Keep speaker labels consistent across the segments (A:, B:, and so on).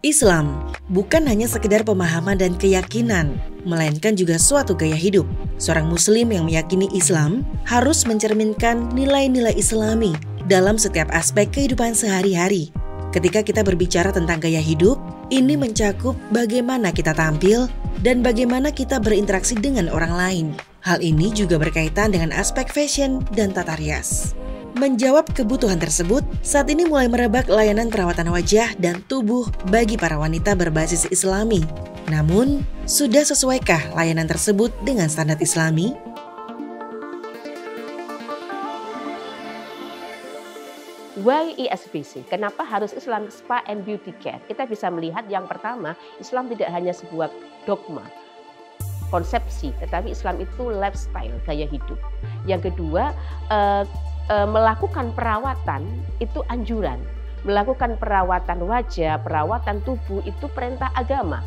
A: Islam bukan hanya sekedar pemahaman dan keyakinan, melainkan juga suatu gaya hidup. Seorang muslim yang meyakini Islam harus mencerminkan nilai-nilai Islami dalam setiap aspek kehidupan sehari-hari. Ketika kita berbicara tentang gaya hidup, ini mencakup bagaimana kita tampil dan bagaimana kita berinteraksi dengan orang lain. Hal ini juga berkaitan dengan aspek fashion dan tata rias. Menjawab kebutuhan tersebut, saat ini mulai merebak layanan perawatan wajah dan tubuh bagi para wanita berbasis Islami. Namun, sudah sesuaikah layanan tersebut dengan standar Islami?
B: Why ISBC? Kenapa harus Islam Spa and Beauty Care? Kita bisa melihat yang pertama, Islam tidak hanya sebuah dogma, konsepsi, tetapi Islam itu lifestyle, gaya hidup. Yang kedua, melakukan perawatan itu anjuran. Melakukan perawatan wajah, perawatan tubuh itu perintah agama.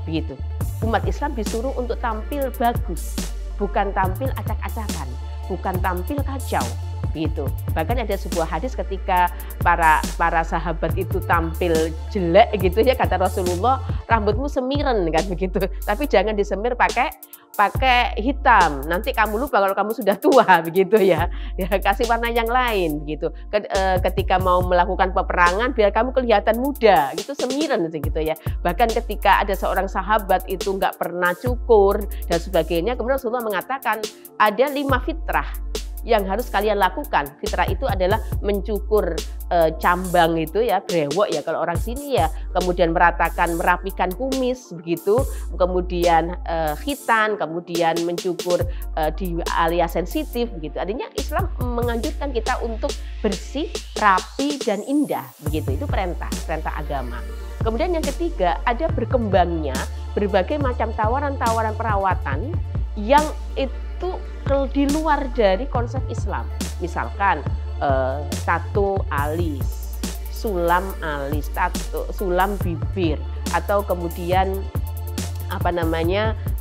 B: Begitu. Umat Islam disuruh untuk tampil bagus, bukan tampil acak-acakan, bukan tampil kacau. Begitu. Bahkan ada sebuah hadis ketika para sahabat itu tampil jelek gitu ya, kata Rasulullah, rambutmu semiren kan begitu. Tapi jangan disemir pakai hitam. Nanti kamu lupa kalau kamu sudah tua begitu ya. Ya kasih warna yang lain begitu. Ketika mau melakukan peperangan biar kamu kelihatan muda, gitu semiren gitu ya. Bahkan ketika ada seorang sahabat itu nggak pernah cukur dan sebagainya, kemudian Rasulullah mengatakan ada 5 fitrah yang harus kalian lakukan. Fitrah itu adalah mencukur cambang itu ya, brewok ya kalau orang sini ya, kemudian merapikan kumis begitu, kemudian khitan, kemudian mencukur di area sensitif begitu. Artinya Islam menganjurkan kita untuk bersih, rapi dan indah begitu. Itu perintah agama. Kemudian yang ketiga, ada berkembangnya berbagai macam tawaran-tawaran perawatan yang itu di luar dari konsep Islam. Misalkan tato alis, sulam alis, tato, sulam bibir, atau kemudian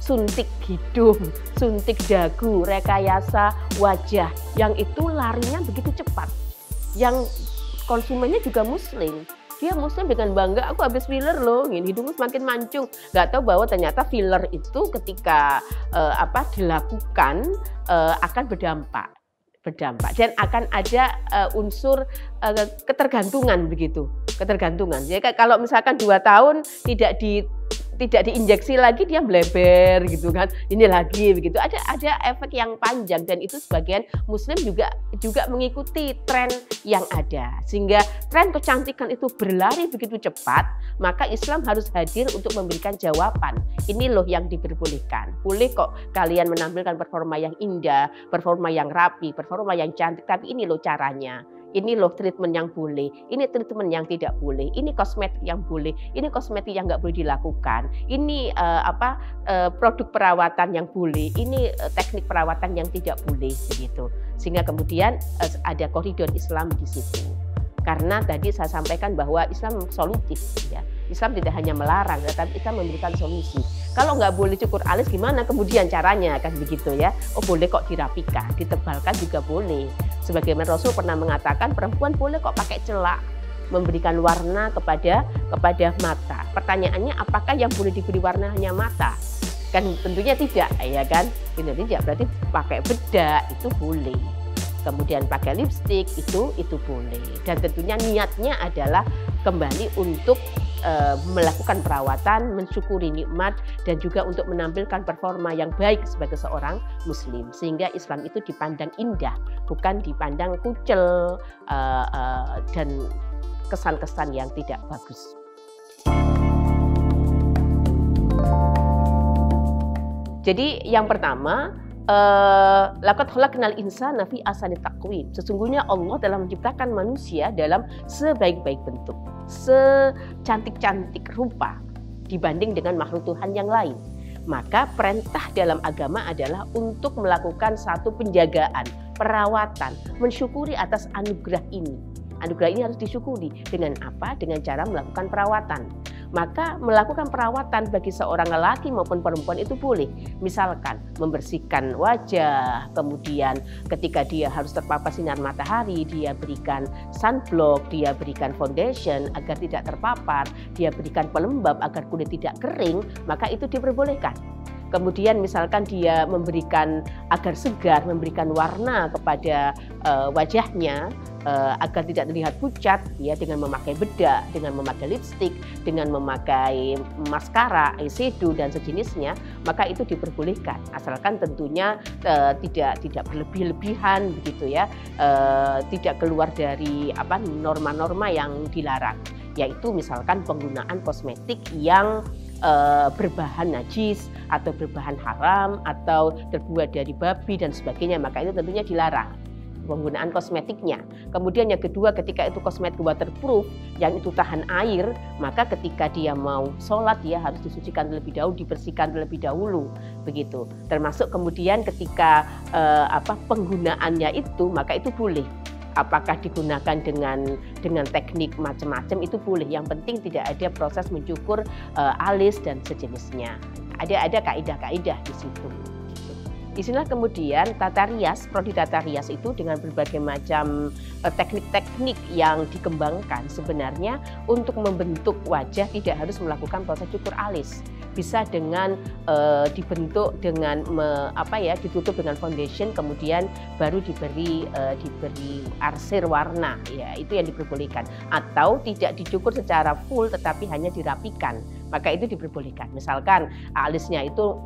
B: suntik hidung, suntik dagu, rekayasa wajah, yang itu larinya begitu cepat. Yang konsumennya juga muslim. Dia muslim dengan bangga, aku habis filler loh, hidungku semakin mancung. Nggak tahu bahwa ternyata filler itu ketika dilakukan akan berdampak dan akan ada unsur ketergantungan begitu, ketergantungan. Jadi kalau misalkan 2 tahun tidak diinjeksi lagi, dia bleber gitu kan, ini lagi begitu, ada efek yang panjang, dan itu sebagian muslim juga mengikuti tren yang ada, sehingga tren kecantikan itu berlari begitu cepat. Maka Islam harus hadir untuk memberikan jawaban, ini loh yang diperbolehkan, boleh kok kalian menampilkan performa yang indah, performa yang rapi, performa yang cantik, tapi ini loh caranya. Ini loh treatment yang boleh, ini treatment yang tidak boleh, ini kosmetik yang boleh, ini kosmetik yang nggak boleh dilakukan, ini produk perawatan yang boleh, ini teknik perawatan yang tidak boleh begitu. Sehingga kemudian ada koridor Islam di situ. Karena tadi saya sampaikan bahwa Islam solutif ya. Islam tidak hanya melarang, tetapi Islam memberikan solusi. Kalau nggak boleh cukur alis, gimana kemudian caranya, kan begitu ya? Oh boleh kok dirapikan, ditebalkan juga boleh. Sebagaimana Rasul pernah mengatakan perempuan boleh kok pakai celak, memberikan warna kepada mata. Pertanyaannya, apakah yang boleh diberi warna hanya mata? Kan tentunya tidak, ya kan? Tidak, berarti pakai bedak itu boleh. Kemudian pakai lipstik itu boleh. Dan tentunya niatnya adalah kembali untuk melakukan perawatan, mensyukuri nikmat, dan juga untuk menampilkan performa yang baik sebagai seorang muslim. Sehingga Islam itu dipandang indah, bukan dipandang kucel dan kesan-kesan yang tidak bagus. Jadi yang pertama, laqad khalaqnal insana fi ahsani taqwim. Sesungguhnya Allah telah menciptakan manusia dalam sebaik-baik bentuk, secantik-cantik rupa dibanding dengan makhluk Tuhan yang lain. Maka perintah dalam agama adalah untuk melakukan satu penjagaan, perawatan, mensyukuri atas anugerah ini. Anugerah ini harus disyukuri dengan apa? Dengan cara melakukan perawatan. maka melakukan perawatan bagi seorang lelaki maupun perempuan itu boleh. Misalkan membersihkan wajah, kemudian ketika dia harus terpapar sinar matahari, dia berikan sunblock, dia berikan foundation agar tidak terpapar, dia berikan pelembab agar kulit tidak kering, maka itu diperbolehkan. Kemudian misalkan dia memberikan agar segar, memberikan warna kepada wajahnya agar tidak terlihat pucat, ya, dengan memakai bedak, dengan memakai lipstik, dengan memakai maskara, eyeshadow dan sejenisnya, maka itu diperbolehkan asalkan tentunya tidak berlebih-lebihan begitu ya, tidak keluar dari norma-norma yang dilarang, yaitu misalkan penggunaan kosmetik yang berbahan najis atau berbahan haram atau terbuat dari babi dan sebagainya, maka itu tentunya dilarang penggunaan kosmetiknya. Kemudian yang kedua, ketika itu kosmetik waterproof yang itu tahan air, maka ketika dia mau sholat dia harus disucikan terlebih dahulu, dibersihkan terlebih dahulu begitu. Termasuk kemudian ketika penggunaannya itu, maka itu boleh. Apakah digunakan dengan teknik macam-macam itu boleh. Yang penting tidak ada proses mencukur alis dan sejenisnya. Ada kaidah-kaidah di situ. Disinilah kemudian tata rias, prodi tata rias itu dengan berbagai macam teknik-teknik yang dikembangkan sebenarnya untuk membentuk wajah tidak harus melakukan proses cukur alis. Bisa dengan dibentuk dengan ditutup dengan foundation, kemudian baru diberi arsir warna, ya itu yang diperbolehkan. Atau tidak dicukur secara full tetapi hanya dirapikan, maka itu diperbolehkan. Misalkan alisnya itu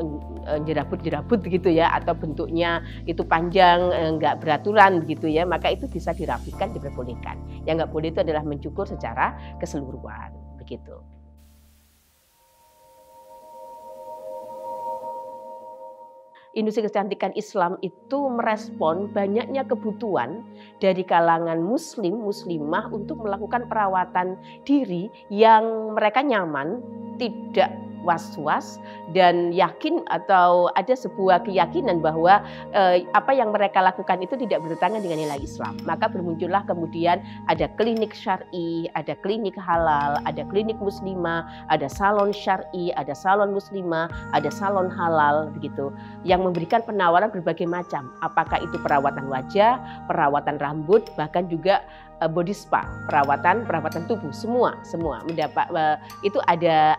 B: jerabut-jerabut gitu ya, atau bentuknya itu panjang enggak beraturan gitu ya, maka itu bisa dirapikan, diperbolehkan. Yang enggak boleh itu adalah mencukur secara keseluruhan begitu. Industri kecantikan Islam itu merespon banyaknya kebutuhan dari kalangan muslim, muslimah untuk melakukan perawatan diri yang mereka nyaman, tidak was-was dan yakin atau ada sebuah keyakinan bahwa apa yang mereka lakukan itu tidak bertentangan dengan nilai Islam. Maka bermuncullah kemudian ada klinik syar'i, ada klinik halal, ada klinik muslimah, ada salon syar'i, ada salon muslimah, ada salon halal begitu, yang memberikan penawaran berbagai macam. Apakah itu perawatan wajah, perawatan rambut, bahkan juga body spa, perawatan tubuh, semua mendapat itu ada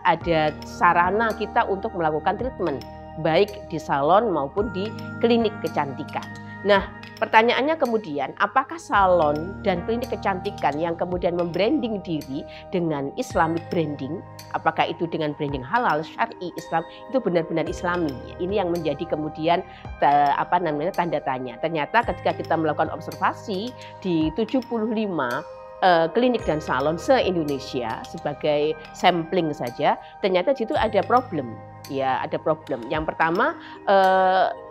B: sarana kita untuk melakukan treatment baik di salon maupun di klinik kecantikan. Nah, pertanyaannya kemudian, apakah salon dan klinik kecantikan yang kemudian membranding diri dengan Islamic branding, apakah itu dengan branding halal, syar'i, Islam, itu benar-benar Islami? Ini yang menjadi kemudian tanda tanya. Ternyata ketika kita melakukan observasi di 75 klinik dan salon se-Indonesia sebagai sampling saja, ternyata di situ ada problem. Ya, ada problem. Yang pertama,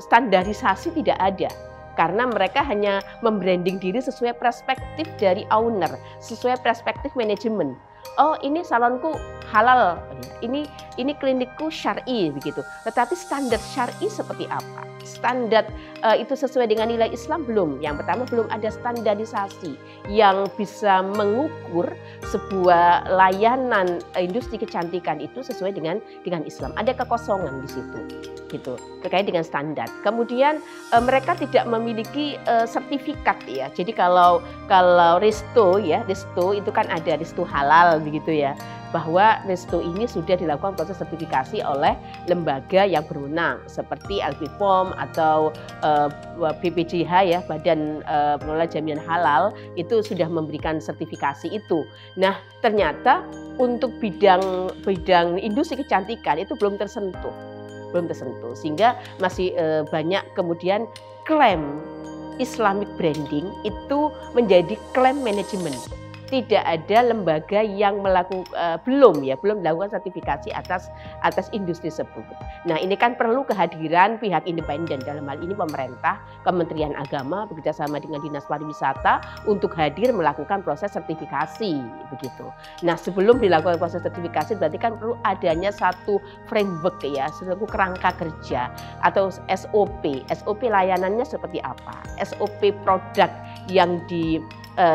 B: standarisasi tidak ada. Karena mereka hanya membranding diri sesuai perspektif dari owner, sesuai perspektif manajemen. Oh, ini salonku halal, ini klinikku syar'i begitu. Tetapi standar syar'i seperti apa? Standar itu sesuai dengan nilai Islam belum? Yang pertama, belum ada standarisasi yang bisa mengukur sebuah layanan industri kecantikan itu sesuai dengan Islam. Ada kekosongan di situ, gitu, terkait dengan standar. Kemudian mereka tidak memiliki sertifikat ya. Jadi kalau resto itu kan ada resto halal begitu ya, bahwa resto ini sudah dilakukan proses sertifikasi oleh lembaga yang berwenang seperti LPPOM atau BPJH ya, Badan Pengelola Jaminan Halal, itu sudah memberikan sertifikasi itu. Nah, ternyata untuk bidang industri kecantikan itu belum tersentuh, sehingga masih banyak kemudian klaim Islamic branding itu menjadi klaim manajemen. Tidak ada lembaga yang belum melakukan sertifikasi atas industri tersebut. Nah, ini kan perlu kehadiran pihak independen, dalam hal ini pemerintah, Kementerian Agama bekerjasama dengan Dinas Pariwisata untuk hadir melakukan proses sertifikasi begitu. Nah, sebelum dilakukan proses sertifikasi berarti kan perlu adanya satu framework ya, satu kerangka kerja atau SOP. SOP layanannya seperti apa? SOP produk yang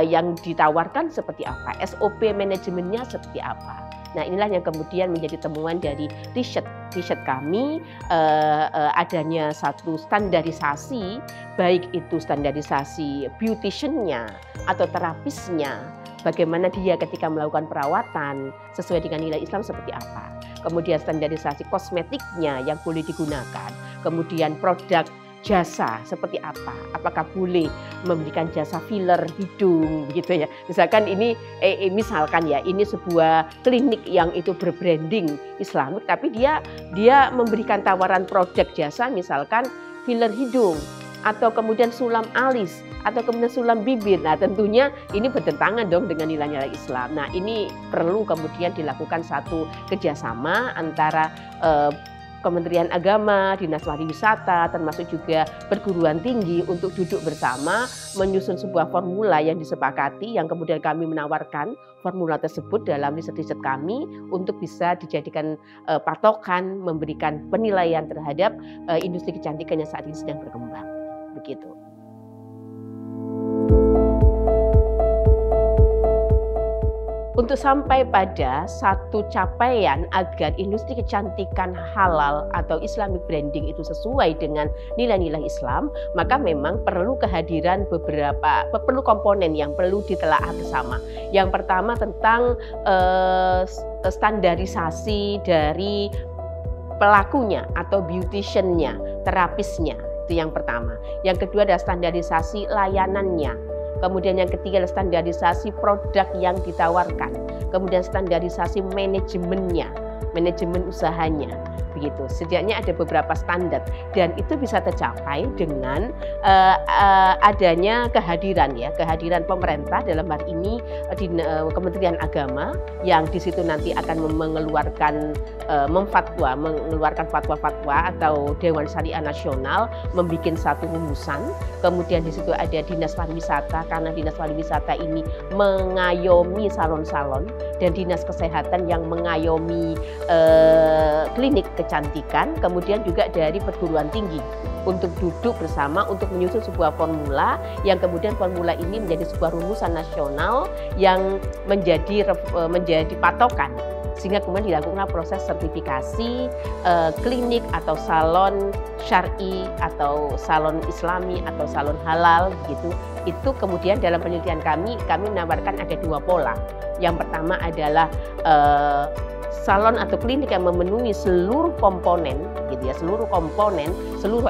B: yang ditawarkan seperti apa, SOP manajemennya seperti apa. Nah, inilah yang kemudian menjadi temuan dari riset kami, adanya satu standarisasi, baik itu standarisasi beautician-nya atau terapisnya, bagaimana dia ketika melakukan perawatan sesuai dengan nilai Islam seperti apa. Kemudian standarisasi kosmetiknya yang boleh digunakan, kemudian produk jasa seperti apa, apakah boleh memberikan jasa filler hidung begitu ya. Misalkan ini misalkan ya, ini sebuah klinik yang itu berbranding Islamik, tapi dia memberikan tawaran produk jasa misalkan filler hidung atau kemudian sulam alis atau kemudian sulam bibir. Nah, tentunya ini bertentangan dong dengan nilai-nilai Islam. Nah, ini perlu kemudian dilakukan satu kerjasama antara Kementerian Agama, Dinas Pariwisata, termasuk juga perguruan tinggi untuk duduk bersama menyusun sebuah formula yang disepakati, yang kemudian kami menawarkan formula tersebut dalam riset-riset kami untuk bisa dijadikan patokan memberikan penilaian terhadap industri kecantikan yang saat ini sedang berkembang. Begitu. Untuk sampai pada satu capaian agar industri kecantikan halal atau Islamic branding itu sesuai dengan nilai-nilai Islam, maka memang perlu kehadiran perlu komponen yang perlu ditelaah bersama. Yang pertama tentang standarisasi dari pelakunya atau beautician-nya, terapisnya, itu yang pertama. Yang kedua adalah standarisasi layanannya. Kemudian yang ketiga adalah standarisasi produk yang ditawarkan. Kemudian standarisasi manajemennya, manajemen usahanya. Begitu. Setidaknya ada beberapa standar dan itu bisa tercapai dengan adanya kehadiran pemerintah dalam hal ini di Kementerian Agama yang di situ nanti akan mengeluarkan mengeluarkan fatwa-fatwa atau Dewan Syariah Nasional membuat satu rumusan. Kemudian di situ ada Dinas Pariwisata karena Dinas Pariwisata ini mengayomi salon-salon dan Dinas Kesehatan yang mengayomi klinik kecantikan, kemudian juga dari perguruan tinggi untuk duduk bersama untuk menyusun sebuah formula yang kemudian formula ini menjadi sebuah rumusan nasional yang menjadi patokan sehingga kemudian dilakukan proses sertifikasi klinik atau salon syar'i atau salon islami atau salon halal begitu. Itu kemudian dalam penelitian kami menawarkan ada dua pola. Yang pertama adalah salon atau klinik yang memenuhi seluruh komponen, gitu ya, seluruh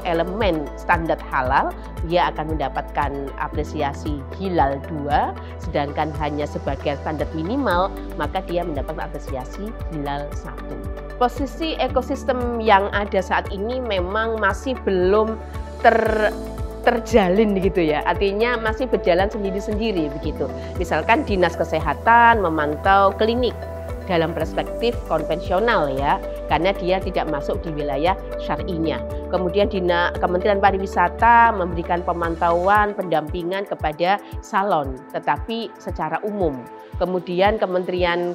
B: elemen standar halal, dia akan mendapatkan apresiasi Hilal 2, sedangkan hanya sebagai standar minimal, maka dia mendapatkan apresiasi Hilal 1. Posisi ekosistem yang ada saat ini memang masih belum terjalin gitu ya, artinya masih berjalan sendiri-sendiri begitu. Misalkan Dinas Kesehatan memantau klinik dalam perspektif konvensional ya, karena dia tidak masuk di wilayah syar'inya. Kemudian Kementerian Pariwisata memberikan pemantauan, pendampingan kepada salon, tetapi secara umum. Kemudian Kementerian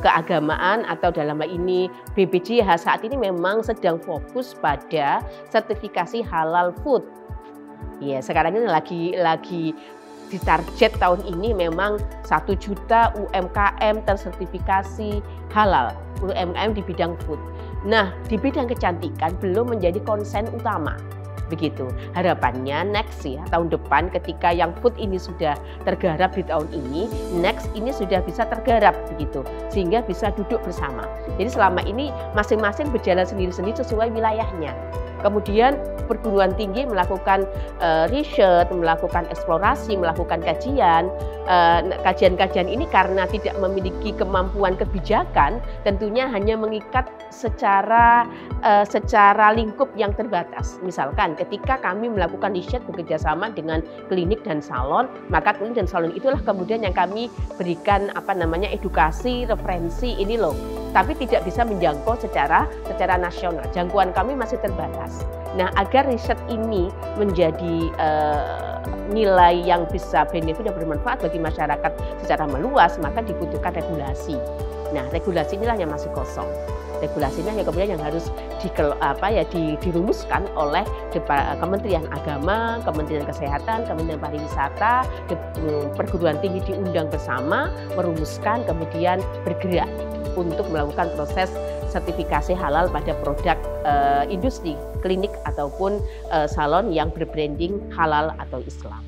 B: Keagamaan atau dalam hal ini BPJH saat ini memang sedang fokus pada sertifikasi halal food. Ya, sekarang ini lagi di target tahun ini memang 1 juta UMKM tersertifikasi halal, UMKM di bidang food. Nah, di bidang kecantikan belum menjadi konsen utama. Begitu. Harapannya next ya, tahun depan ketika yang food ini sudah tergarap di tahun ini, next ini sudah bisa tergarap begitu. Sehingga bisa duduk bersama. Jadi selama ini masing-masing berjalan sendiri-sendiri sesuai wilayahnya. Kemudian perguruan tinggi melakukan riset, melakukan eksplorasi, melakukan kajian. Kajian-kajian ini karena tidak memiliki kemampuan kebijakan, tentunya hanya mengikat secara lingkup yang terbatas. Misalkan ketika kami melakukan riset bekerjasama dengan klinik dan salon, maka klinik dan salon itulah kemudian yang kami berikan edukasi, referensi ini loh. Tapi tidak bisa menjangkau secara nasional. Jangkauan kami masih terbatas. Nah, agar riset ini menjadi nilai yang bisa benefit dan bermanfaat bagi masyarakat secara meluas, maka dibutuhkan regulasi. Nah, regulasi inilah yang masih kosong. Regulasinya yang kemudian yang harus dirumuskan oleh Kementerian Agama, Kementerian Kesehatan, Kementerian Pariwisata, perguruan tinggi diundang bersama, merumuskan, kemudian bergerak untuk melakukan proses sertifikasi halal pada produk industri klinik ataupun salon yang berbranding halal atau Islam.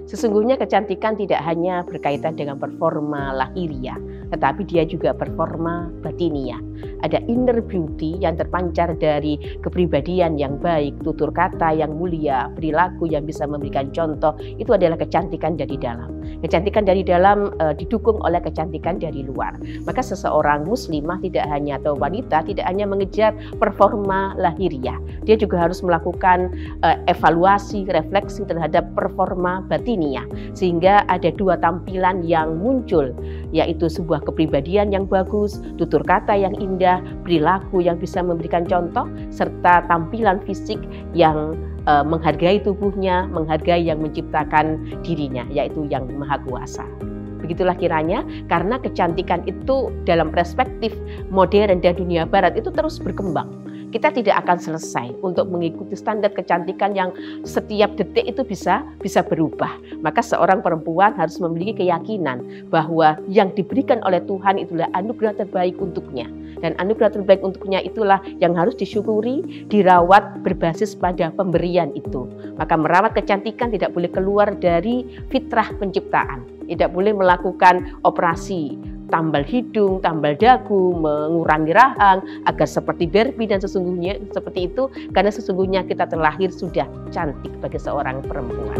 B: Sesungguhnya kecantikan tidak hanya berkaitan dengan performa lahiriah, tetapi dia juga performa batiniah. Ada inner beauty yang terpancar dari kepribadian yang baik, tutur kata yang mulia, perilaku yang bisa memberikan contoh, itu adalah kecantikan dari dalam. Kecantikan dari dalam didukung oleh kecantikan dari luar. Maka seseorang muslimah tidak hanya atau wanita tidak hanya mengejar performa lahiriah, dia juga harus melakukan evaluasi, refleksi terhadap performa batiniah, sehingga ada dua tampilan yang muncul, yaitu sebuah kepribadian yang bagus, tutur kata yang indah, perilaku yang bisa memberikan contoh, serta tampilan fisik yang menghargai tubuhnya, menghargai yang menciptakan dirinya, yaitu yang Maha Kuasa. Begitulah kiranya, karena kecantikan itu dalam perspektif modern dan dunia barat itu terus berkembang. Kita tidak akan selesai untuk mengikuti standar kecantikan yang setiap detik itu bisa berubah. Maka seorang perempuan harus memiliki keyakinan bahwa yang diberikan oleh Tuhan itulah anugerah terbaik untuknya. Dan anugerah terbaik untuknya itulah yang harus disyukuri, dirawat berbasis pada pemberian itu. Maka merawat kecantikan tidak boleh keluar dari fitrah penciptaan. Tidak boleh melakukan operasi tambal hidung, tambal dagu, mengurangi rahang agar seperti Barbie dan sesungguhnya seperti itu, karena sesungguhnya kita terlahir sudah cantik bagi seorang perempuan.